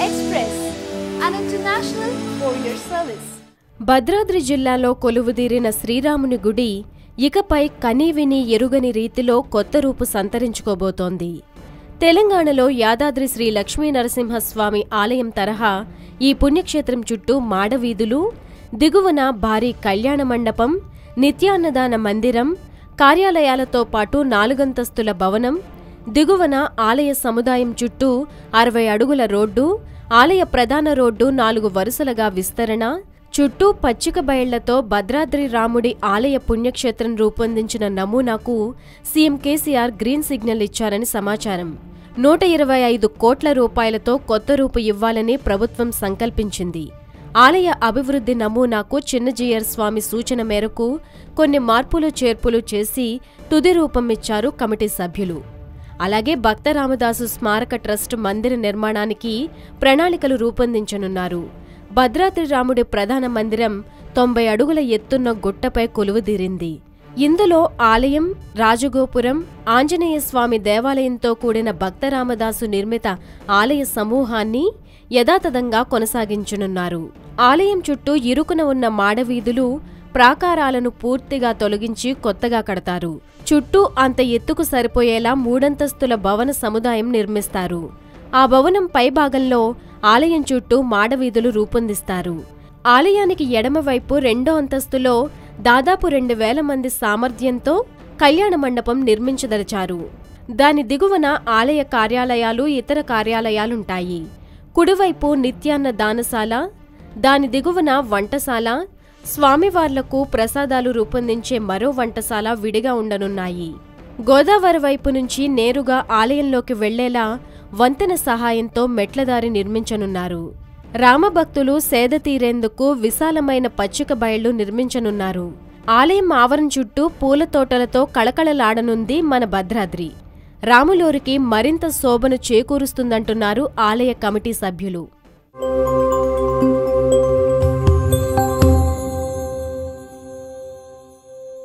Express, an international courier service. Bhadradri జిల్లాలో కొలువుదీరిన శ్రీరాముని గుడి ఇకపై కనీవిని ఎరుగని రీతిలో కొత్త రూపు సంతరించుకోబోతోంది. తెలంగాణలో యాదాద్రి శ్రీ లక్ష్మీ నరసింహస్వామి ఆలయం తరహా ఈ పుణ్యక్షేత్రం చుట్టూ మాడవీధులు, దిగువన భారీ కళ్యాణ మండపం, నిత్యాన్నదాన మందిరం, కార్యాలయాలతో పాటు 4 అంతస్తుల భవనం, దిగువన ఆలయ సముదాయం చుట్టూ 60 అడుగుల రోడ్డు, ఆలయ ప్రధాన రోడ్డు 4 వరుసలుగా విస్తరణ, చుట్టూ పచ్చిక బయళ్లతో భద్రాద్రి రాముడి ఆలయ పుణ్యక్షేత్రం రూపొందించిన నమూనాకు సీఎం కేసీఆర్ గ్రీన్ సిగ్నల్ ఇచ్చారని సమాచారం. 125 కోట్ల రూపాయలతో కొత్త రూపు ఇవ్వాలని ప్రభుత్వం సంకల్పించింది. ఆలయ అభివృద్ధి నమూనాకు చిన్నజీయర్ స్వామి సూచన మేరకు కొన్ని మార్పులు చేర్పులు చేసి తుది రూపం ఇచ్చారు కమిటీ సభ్యులు. అలాగే భక్త రామదాసు స్మారక ట్రస్ట్ మందిర నిర్మాణానికి ప్రణాళికలు రూపొందించనున్నారు. భద్రాద్రి రాముడి ప్రధాన మందిరం 90 అడుగుల ఎత్తున్న గుట్టపై కొలువుదీరింది. ఇందులో ఆలయం, రాజగోపురం, ఆంజనేయస్వామి దేవాలయంతో కూడిన భక్త రామదాసు నిర్మిత ఆలయ సమూహాన్ని యథాతథంగా కొనసాగించనున్నారు. ఆలయం చుట్టూ ఇరుకున ఉన్న మాడవీధులు, ప్రాకారాలను పూర్తిగా తొలగించి కొత్తగా కడతారు. చుట్టూ అంత ఎత్తుకు సరిపోయేలా 3 అంతస్తుల భవన సముదాయం నిర్మిస్తారు. ఆ భవనం పైభాగంలో ఆలయం చుట్టూ మాడవీధులు రూపొందిస్తారు. ఆలయానికి ఎడమవైపు 2వ అంతస్తులో దాదాపు 2000 మంది సామర్థ్యంతో కళ్యాణ మండపం నిర్మించదలిచారు. దాని దిగువన ఆలయ కార్యాలయాలు, ఇతర కార్యాలయాలుంటాయి. కుడివైపు నిత్యాన్న దానశాల, దాని దిగువన వంటశాల, స్వామివార్లకు ప్రసాదాలు రూపొందించే మరో వంటశాల విడిగా ఉండనున్నాయి. గోదావరి వైపు నుంచి నేరుగా ఆలయంలోకి వెళ్లేలా వంతెన సహాయంతో మెట్లదారి నిర్మించనున్నారు. రామభక్తులు సేద తీరేందుకు విశాలమైన పచ్చిక బయళ్లు నిర్మించనున్నారు. ఆలయం ఆవరణ చుట్టూ పూల తోటలతో కళకళలాడనుంది మన భద్రాద్రి. రాములూరికి మరింత శోభను చేకూరుస్తుందంటున్నారు ఆలయ కమిటీ సభ్యులు.